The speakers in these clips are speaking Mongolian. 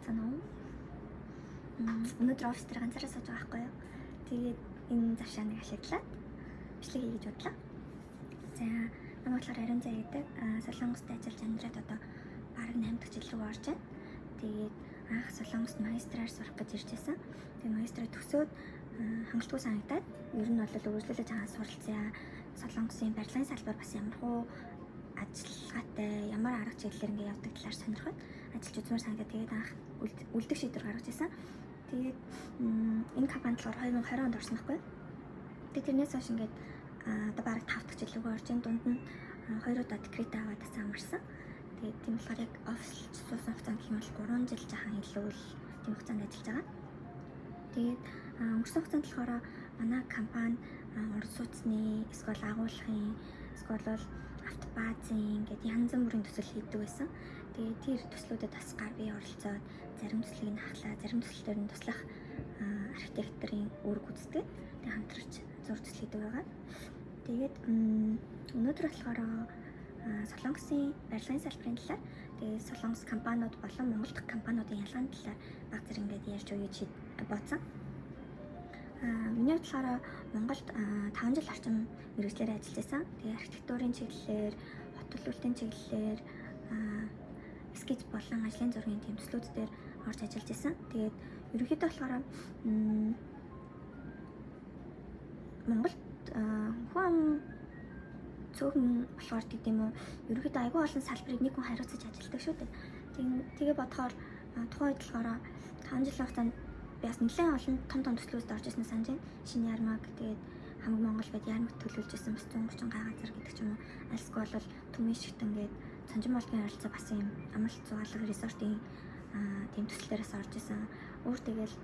байна уу? Өнөөдөр офис дээр ганцаараа сууж байгаа байхгүй юу? Тэгээд энэ завшааныг ашиглаад бичлэг хийгэж бодлоо. За, намайг болохоор Ариун Зай гэдэг. Солонгост ажиллаж амьдраад одоо бараг 8 дахь жил рүү орж байна. Тэгээд анх Солонгост магистраар сурах гэж ирж байсан. Тэгээд магистраа төгсөөд хангалтгүй санагдаад ер нь бол үргэлжлүүлж байгаа суралцъя. Солонгосын барилгын салбар бас ямархуу ажиллагаатай, ямар арга чиглэлээр ингэ явдаг талаар сонирхоод ажиллаж үзмээр санагдаад тэгээд анх үлдэх шийдвэр гаргаж ирсэн. Тэгээд энэ компанид болохоор 2020 онд орсон байхгүй. Тэгээд тэрнээс хойш ингээд одоо бараг 5 дахь жил рүү орж ин дунд нь 2 удаа декрет аваад амарсан. Тэгээд тийм болохоор яг офис суусан хугацаа гэх юм бол 3 жил жаахан илүү л тийм хугацаанд ажиллаж байгаа. Тэгээд өнгөрсөн хугацаанд болохоор манай компани урд сууцны, эсвэл агуулгын, эсвэл автобазын гэдэг янз бүрийн төсөл хийдэг байсан. Тэгээд тэр төслүүдэд бас гар бие оролцоод зарим төслийг нь хахлаа, зарим төслөөр нь туслах архитекторын үүрэг үздэг. Тэгээд хамтарч зур төсөл хийдэг байгаа. Тэгээд өнөөдөр болохоор Солонгосын барилгын салбарын талаар, тэгээд Солонгос компаниуд болон Монгол дахь компаниудын ялгааны талаар баг зэрэг ингээд ярьж өгье гэж бодсон. Миний болохоор Монголд 5 жил орчим мэргэжлээр ажиллаж байсан. Тэгээ архитектурын чиглэлээр, хот төлөвлөлтийн чиглэлээр, эскиз болон ажлын зургийн тэм төслүүд дээр орж ажиллаж байсан. Тэгээд ерөнхийдөө болохоор Монголд хүн цөөхөн болохоор гэдэм үү, ерөнхийдөө айгүй олон салбарыг нэг хүн хариуцаж ажилладаг шүү дээ. Тэгээ бодохоор тухайн үед болохоор 5 жилийн хугацаанд би бас нэлээд олон том төслүүдэд орж ирсэн санаж байна. Шинэ ярмаг, тэгээд хамаг Монгол гэдэг ярмаг төлөвлөж ирсэн бас 130 га газар гэдэг ч юм уу. Альсгүй бол Түмэн Шигтэн гээд Цанжин болгын харилцаа бас юм амралт зугаалга ресортын тийм төслөөс орж ирсэн. Өөр тэгэл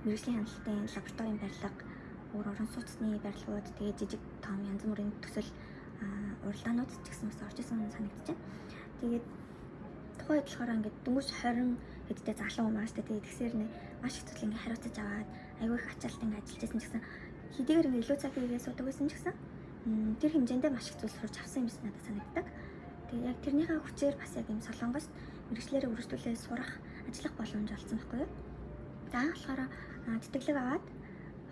мэргэжлийн хяналтын лабораторийн барилга, өөр орон сууцны барилгууд, тэгээд жижиг том янз бүрийн төсөл уралдаанууд ч гэсэн бас орж ирсэн санагдаж байна. Тэгээд тухайн үед болохоор ингээд дөнгөж 20 хэдтэй залуу хүмүүс шүү дээ. Тэгээд тэгсээр маш их зүйл ингээд хариуцаж аваад айгүй их ачаалт ингээд ажиллаж байсан ч гэсэн хэдийгээр ингээд илүү цаг хийгээ суудаг байсан ч гэсэн тэр хэмжээндээ маш их зүйл сурч авсан юм шиг надад санагддаг. Тэгээд яг тэрнийхээ хүчээр бас яг юм Солонгост мэргэжлээрээ үргэлжлүүлээ сурах, ажиллах боломж олсон байхгүй юу? За анх болохоор тэтгэлэг аваад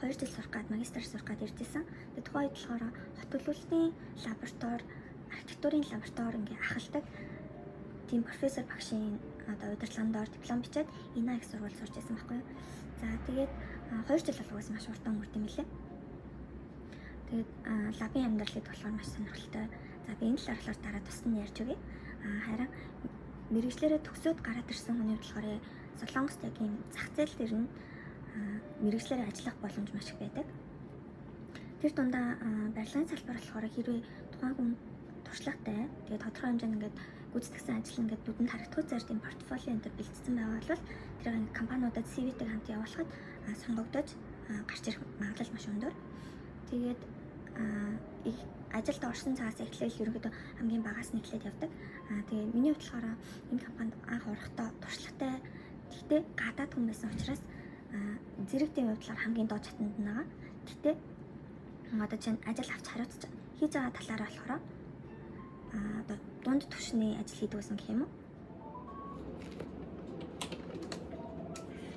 2 жил сурах гад магистраар сурах гад иржсэн. Тэгээд тухайн үед болохоор хот төлөвлөлтийн лаборатори, архитектурын лаборатори ингээд ахалдаг тийм профессор багшийн одоо удирдлагын доор диплом бичээд ИНА их сургууль сурч байсан байхгүй юу. За тэгээд 2 жил болгоос маш уртан өнгөрт юм лээ. Тэгээд лабын амьдралыг болохоор маш сонирхолтой. За би энэ талаар болохоор дараа тусна ярьж өгье. Харин мэргэжлээрээ төгсөөд гараад ирсэн хүний болохоор Солонгост яг ийм зах зээл дээр нь мэргэжлээрээ ажиллах боломж маш их байдаг. Тэр дундаа барилгын салбар болохоор хэрвээ тухайн хүн туршлагатай, тэгээд тодорхой хэмжээнд ингээд гүйцэтгэсэн ажил ингээд нүдэнд харагдах зэрэг тийм портфолио энэ төр бэлтгэсэн байгаа бол тэр ингээд компаниудад CV-тэй хамт явуулахад сонгогдож гарч ирэх магадлал маш өндөр. Тэгээд ажилд орсон цагаас эхлээл ерөнхийдөө хамгийн багаас нь эхлээд явдаг. Тэгээд миний хувьд болохоор энэ компанид анх орохдоо туршлагатай, гэхдээ гадаад хүн байсан учраас зэрэгтийн хувьд хамгийн доод чатанд нь байгаа. Гэхдээ одоо чинь ажил авч хариуцж хийж байгаа талаараа болохоор одоо дунд түвшний ажил хийдэг байсан гэх юм уу?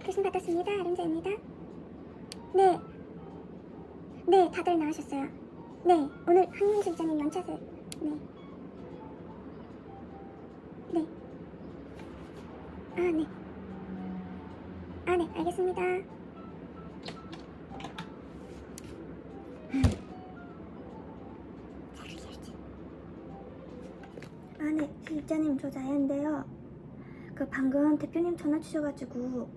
교신 받았습니다. 아름자입니다. 네. 네, 다들 나으셨어요. 네, 오늘 황민수 기자님 연차세. 네. 네. 네. 네, 알겠습니다. 네, 실장님 저 자연인데요. 그 방금 대표님 전화 주셔가지고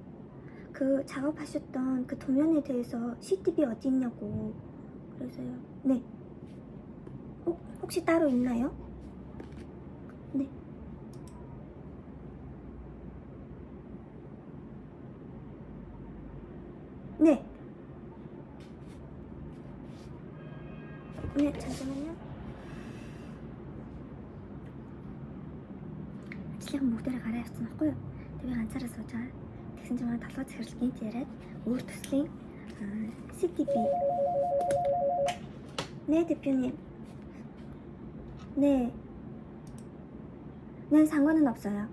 그 작업하셨던 그 도면에 대해서 CTV 어디 있냐고 그래서요. 네. 혹시 따로 있나요? 네. 네. 네, 잠시만요. ажлын бүгдээрээ гараа явцсан байхгүй юу? Тэгээ ганцаараа сууж байгаа. Тэгсэн чинь манай толгой цэцэрлэгийнт яриад өөр төслийн CTV. 네, 대표님. 네. 네, 상관은 없어요.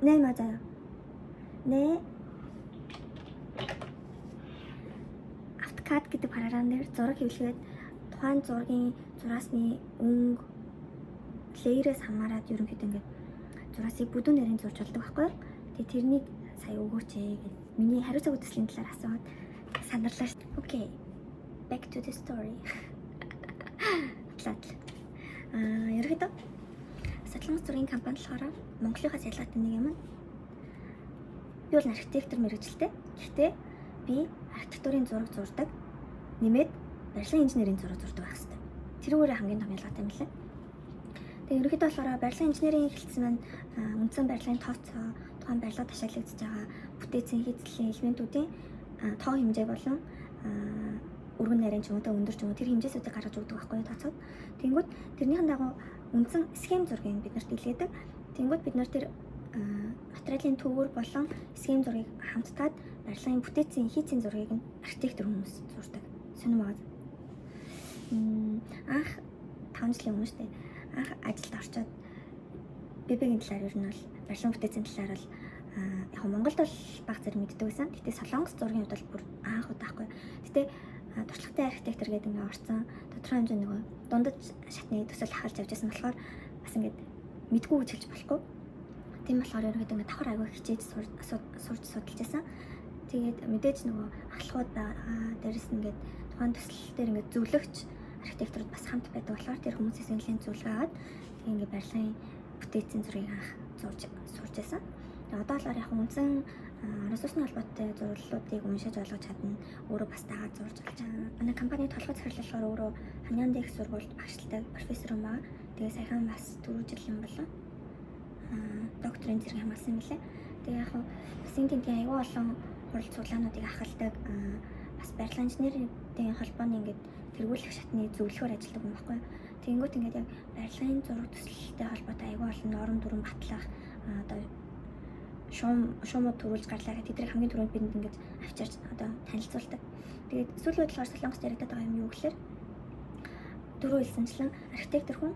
네, 맞아요. 네. автокад гэдэг програм дээр зураг хэвлэхэд тухайн зургийн зураасны өнгө леерээс хамаарат ерөнхийдөө ингээд зураасыг бүдүүн нарийн зурж болдог байхгүй юу? Тэгээ тэрнийг сая өгөөч гэд миний хариуцаагүй төслийн талаар асууад санарлаа шүү. Окей. Back to the story. Атлаа. Ерөнхийдөө Солонгос зургийн компани болохоор Монголынхаас ялгаатай нэг юм. Би бол архитектор мэргэжилтэй. Гэхдээ би архитектурын зураг зурдаг. Нэмээд барилгын инженерийн зураг зурдаг байх хэрэгтэй. Тэрүүгээр хамгийн том ялгаатай юм лээ. Тэгээ ерөнхийдөө болохоор барилгын инженерийн хэлсэн маань үндсэн барилгын тооцоо, тухайн барилга ташаалагдж байгаа бүтээцийн хийцлийн элементүүдийн тоо хэмжээ болон өргөн нарийн ч юм уу өндөр ч юм уу тэр хэмжээсүүдийг гаргаж өгдөг байхгүй юу тооцоод. Тэнгүүд тэрнийхэн дагуу үндсэн схем зургийг бид нарт илгээдэг. Тэнгүүд бид нар тэр материалын төвөр болон схем зургийг хамтдаад барилгын бүтээцийн хийцийн зургийг нь архитектор хүмүүс зурдаг. Сонирмоод. Анх 5 жилийн өмнө штэ. Анх ажилд орчоод бибигийн талаар ер нь бол барилгын бүтээцийн талаар бол яг Монголд бол баг зэрэг мэддэг байсан. Гэтэ Солонгос зургийн хувьд бол бүр анх удаахгүй. Гэтэ туршлагатай архитектор гэдэг ингээ орсон. Тодорхой хэмжээний нөгөө дундаж шатны төсөл хахалж авч байсан болохоор бас ингээд мэдгүй гэж хэлж болохгүй. Тийм болохоор ерөнхийдөө ингээ давхар аягүй хичээж сурч судалж байсан. Тэгээд мэдээж нөгөө ахлахууд дээрэс нь ингээд тухайн төсөл дээр ингээд зөвлөгч архитекторууд бас хамт байдаг болохоор тэр хүмүүсээс нэлээд зөвлөгөө аваад тийм ингээ барилгын бүтээцийн зургийг анх сурч байсан. Одоо болохоор яг үндсэн ресурсны холбоотой зураглалуудыг уншиж ойлгож чадна. Өөрөө бас дагаад зурж болж байгаа. Манай компани толгой захирлал болохоор өөрөө Ханьян дэх сургуульд багшилдаг профессор юм байгаа. Тэгээ саяхан бас 4 жил юм болоо. Докторийн зэрэг хамгаалсан мөлий. Тэгээ яг бас энэ аягүй олон хурал цуглаануудыг ахалдаг. Бас барилгын инженерийн холбооны ингээд тэргүүлэх шатны зөвлөхөөр ажилладаг юм баггүй. Тэнгүүт ингээд яг барилгын зураг төсөлтэй холбоотой аягүй олон норм дүрм батлах одоо шуумууд төрүүлж гарлаа гэх тэдний хамгийн түрүүнд бидэнд ингэж авчирч одоо танилцуулдаг. Тэгээд сүүлийн үед болохоор Солонгост яригдаад байгаа юм юу гэхээр дөрөв хэлсэнчлэн архитектор хүн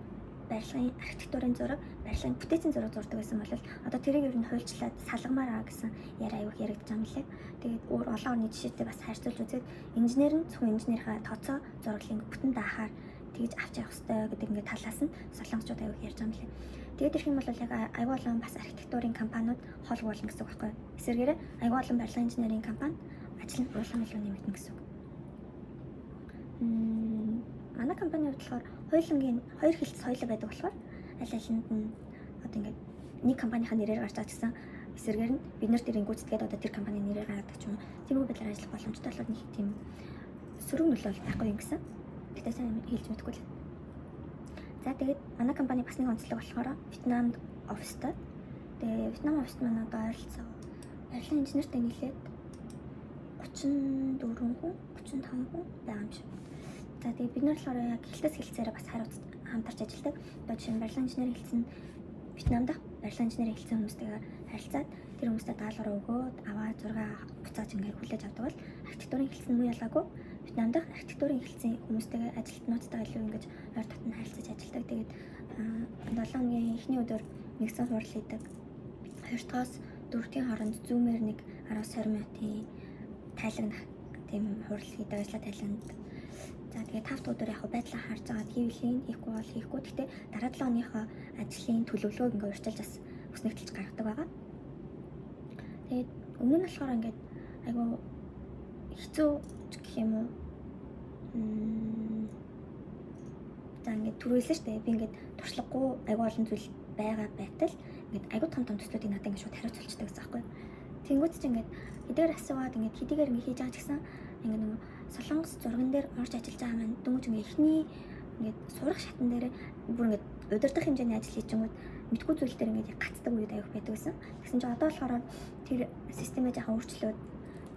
барилгын архитектурын зураг, барилгын бүтээцийн зураг зурдаг байсан бол одоо тэрийг ер нь хуульчлаад салгамаар аа гэсэн яриа аюух яригдж байгаа юм лээ. Тэгээд өөр олон орны жишээтэй бас харьцуулж үзээд инженер нь зөвхөн инженерийнхаа тооцоо зураглалыг бүтэн даахаар тэгж авч явах хэрэгтэй гэдэг ингээд талаас нь солонгосчууд аюух ярьж байгаа юм лээ. Тэгээд ирэх юм бол яг аюул олон бас архитектурын компаниуд хол болно гэсэн үг байхгүй. Эсвэргээр аюул олон барилгын инженерийн компани ажил нь улаан илүү нэмэгдэнэ гэсэн үг. Манай компани болохоор хоёулангийн хоёр хэлт соёлоо байдаг болохоор аль алинд нь одоо ингээд нэг компанийн нэрээр гарч байгаа гэсэн эсвэргээр нь бид нарт ирэн гүйцэтгээд одоо тэр компанийн нэрээр гаргадаг ч юм уу. Тэргүй байдлаар ажиллах боломжтой бол нэг тийм сөрөг нөлөөлөл байхгүй юм гэсэн. Гэтэ сайн хэлж мэдэхгүй л. За тэгээд манай компани бас нэг онцлог болохоор Вьетнамд офистой. Тэгээ Вьетнам офист маань одоо ойролцоо барилгын инженертэй нийлээд 34 хүн, 35 хүн байгаа юм шиг. За тэгээд бид нар болохоор яг хэлтэс хэлцээрээ бас хамтарч ажилладаг. Одоо жишээ нь барилгын инженери хэлсэн Вьетнамд барилгын инженери хэлсэн хүмүүстэйгээ харилцаад тэр хүмүүстэй даалгавар өгөөд аваад зураг буцааж ингээд хүлээж авдаг бол архитектурын хэлсэн муу ялгаагүй Вьетнам дахь архитектурын хэлсэн хүмүүстэйгээ ажилтнуудтайгаа илүү ингэж ойр дотн харилцаж ажилладаг. Тэгээд 7 өдрийн эхний өдөр нэгсэн хурал хийдэг. 2 дахь 4-ийн хооронд зүүмээр нэг 10-20 минутын тайлагнах тийм хурал хийдэг, ажлаа тайлгнадаг. За тэгээд 5 дахь өдөр яг байдлаа харж байгаа хийвлийн хийхгүй бол хийхгүй. Гэхдээ дараа 7 өдрийнхөө ажлын төлөвлөгөөг ингээд урьдчилж бас өснөгдөлж гаргадаг байгаа. Тэгээд өмнө нь болохоор ингээд айгу хэцүү гэх юм уу. За ингээд түрүүлсэн шүү дээ. Би ингээд туршлагагүй айгу олон зүйл байгаа байтал ингээд айгу том төслүүдийг надад ингээд шууд хариуцуулчихдаг гэсэн байхгүй. Тэнгүүд чи ингээд хэдийгээр асуугаад ингээд хэдийгээр ингээд хийж байгаа ч гэсэн ингээд нөгөө солонгос зурган дээр орж ажиллаж байгаа маань дөнгөж ингээд эхний ингээд сурах шатн дээр бүр ингээд удирдах хэмжээний ажил хийчихэнгүүт мэдгүй зүйл дээр ингээд гацдаг үед аяг байдаг гэсэн. Тэгсэн чинь одоо болохоор тэр системээ жаахан өөрчлөөд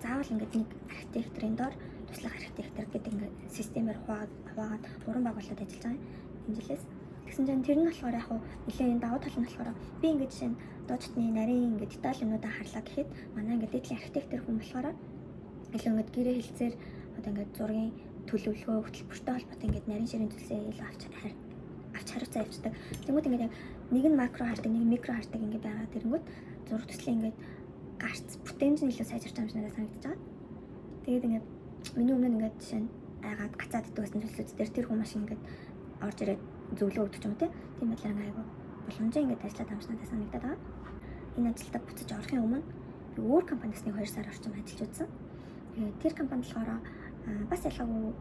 заавал ингээд нэг архитекторын доор туслах архитектор гэдэг ингээд системээр хуваагаад уран байгуулалт ажиллаж байгаа юм жилээс. Тэгсэн чинь тэр нь болохоор яг нэлээд давуу тал нь болохоор би ингээд жишээ нь дуучдны нарийн ингээд деталь юмудаа харлаа гэхэд манай ингээд дээдлийн архитектор хүн болохоор илүү ингээд гэрээ хэлцээр одоо ингээд зургийн төлөвлөгөө хөтөлбөртэй холбоотой ингээд нарийн ширийн зүйлсээ илүү авч хариуцаа явуулдаг. Тэгмүүд ингээд яг нэг нь макро хардаг, нэг нь микро хардаг ингээд байгаа. Тэрэнгүүт зураг төслийн ингээд гарц бүтээмж нь илүү сайжирч байгаа юм шиг надад санагдаж байгаа. Тэгээд ингээд миний өмнө ингээд жишээ нь айгаад гацаад иддэг гэсэн зүйлсүүд дээр тэр хүмүүс шиг ингээд орж ирээд зөвлөгөө өгдөг юм тий. Тийм байдлаар айгу боломжтой ингээд ажиллаад байгаа юм шиг надад санагдаад байгаа. Энэ ажилдаа буцаж орохын өмнө би өөр компаниас нэг 2 сар орчим ажиллаж үзсэн. Тэгээд тэр компанид болохоор бас ялгаагүй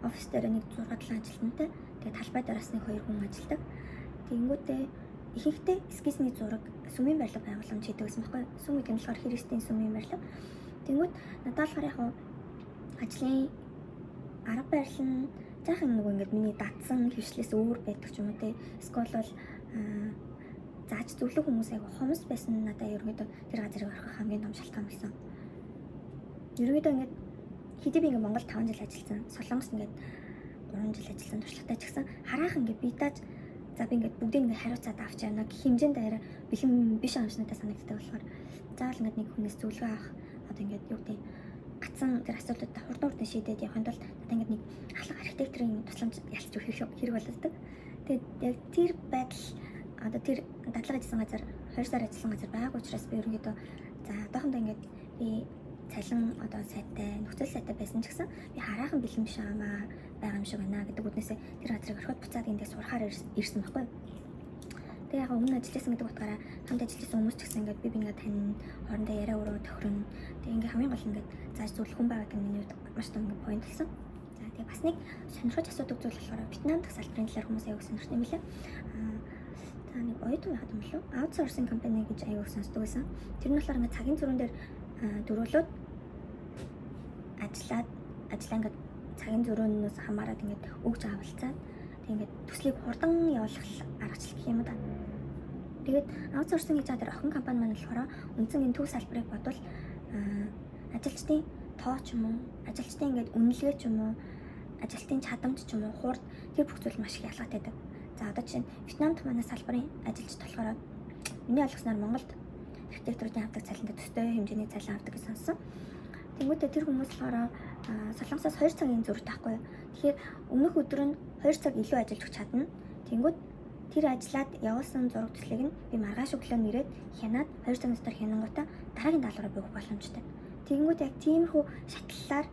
офис дээр нэг 6-7 ажилтнтай. Тэгээд талбай дээрээс нэг 2 хүн ажилладаг. Тэгэнгүүтээ ихэнхдээ эскизний зураг сүмийн барилга байгууламж хийдэг гэсэн байхгүй. Сүм гэдэг нь болохоор христийн сүмийн барилга. Тэнгүүд надад болохоор яг ажлын арга барил нь жаахан нөгөө ингээд миний датсан хвшлээс өөр байдаг ч юм уу те. Эсвэл бол зааж зөвлөх хүмүүс айгу хомс байсан надад ерөөдөө тэр газрыг орох хамгийн том шалтгаан байсан. Ерөөдөө ингээд хэдий би ингээд Монгол 5 жил ажилласан, Солонгос ингээд 3 жил ажилласан туршлагатай ч гэсэн хараахан ингээд би тааж за би ингээд бүгдийг ингээд хариуцаад авч явна гэх хэмжээнд арай бэлэн биш юм шиг надад санагддаг болохоор заавал ингээд нэг хүнээс зөвлөгөө авах одоо ингээд юу гэдэг гацсан тэр асуудлуудаа хурдан шийдээд явахын тулд надад ингээд нэг алга архитекторын тусламж ялцж өгөх хэрэг болдог. Тэгээд яг тэр байдал одоо тэр дадлага ажилласан газар 2 сар ажилласан газар байгааг учраас би ерөнхийдөө за одоохондоо ингээд би цалин одоо сайтай нөхцөл сайтай байсан ч гэсэн би хараахан бэлэн биш байгаа юм шиг байна гэдэг үднээсээ тэр газрыг орхиод буцаад эндээ сурахаар ирсэн байхгүй. Тэгээ яг өмнө ажилласан гэдэг утгаараа хамт ажилласан хүмүүс ч гэсэн ингээд би ингээд тань хоорондоо яриа өрөө тохирно. Тэгээ ингээд хамгийн гол ингээд зааж зөвлөх хүн байгаа гэдэг нь миний хувьд маш том point болсон. За тэгээ бас нэг сонирхож асуудаг зүйл болохоор Вьетнам дах салбарын талаар хүмүүс аяг сонирхсан юм лээ. За нэг оюутан байхад юм болов аутсорсинг компани гэж аяг сонсдог байсан. Тэр нь болохоор ингээд цагийн зөрүүн дээр дөрвөлөд ажиллаа ингээд цагийн зөрөөнөөс хамаарат ингээд өгж авалцаад тэг ингээд төслийг хурдан явуулах аргачлал гэх юм да. Тэгээд аутсорсинг хийж байгаа охин компани маань болохоор үндсэн энэ төв салбарыг бодвол ажилчдын тоо ч юм уу, ажилчдын ингээд үнэлгээ ч юм уу, ажилтны чадамж ч юм уу, хурд тэр бүх зүйл маш их ялгаатай байдаг. За одоо жишээ нь Вьетнамд манай салбарын ажилчид болохоор миний ойлгосноор Монголд архитектурын авдаг цалинтай төстэй хэмжээний цалин авдаг гэж сонссон. Тэнгүүтээ тэр хүмүүс болохоор Солонгосоос 2 цагийн зөрүүтэй байхгүй. Тэгэхээр өмнөх өдөр нь 2 цаг илүү ажиллаж өгч чадна. Тэнгүүд тэр ажиллаад явуулсан зураг төслийг нь би маргааш өглөө нэрээд хянаад 2 цагийн дотор хянангуудаа дараагийн даалгавраа биелэх боломжтой. Тэнгүүд яг тиймэрхүү шатлалаар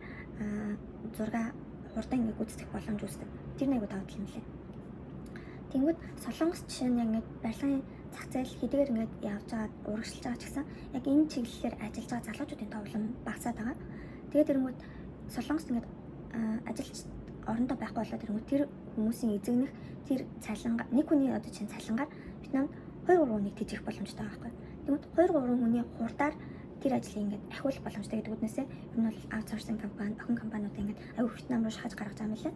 зураг хурдан ингэ гүйцэтгэх боломж үүсдэг. Тэр нэг удаа давтал юм лээ. Тэнгүүд Солонгос жишээ нь ингээд барилгын зах зээл хэдийгээр ингээд явж байгаа урагшилж байгаа ч гэсэн яг энэ чиглэлээр ажиллаж байгаа залуучуудын товлон багасаад байгаа. Тэгээд тэрэнгүүд Солонгос ингээд ажилч орондоо байхгүй болоод тэрэнгүүд тэр хүмүүсийн эзэгнэх тэр цалингаа нэг хүний одоо чинь цалингаар Вьетнамд 2-3 хүнийг тэжих боломжтой байгаа байхгүй. Тэгмэд 2-3 хүний хурдаар тэр ажлыг ингээд ахиулах боломжтой гэдэг үднээсээ ер нь бол аутсорсинг компани, охин компаниуд ингээд аюу Вьетнам руу шахаж гаргаж байгаа юм лээ.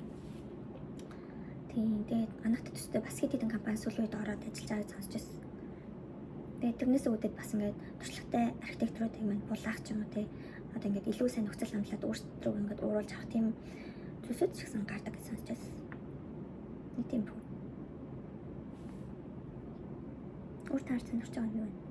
Тэгээд манайх төстэй бас хэд хэдэн компани сүүлийн үед ороод ажиллаж байгааг сонсч байсан. Тэгээд тэрнээс үүдээд бас ингээд туршлагатай архитектуруудыг мань булаах ч юм уу те одоо ингээд илүү сайн нөхцөл хандлаад өөрсдөө ингээд уруулж авах тийм зүйлсүүд ч гэсэн гардаг гэж сонсч байсан. Нэг тийм бүх. Өөр таарч сонирхож байгаа юм юу?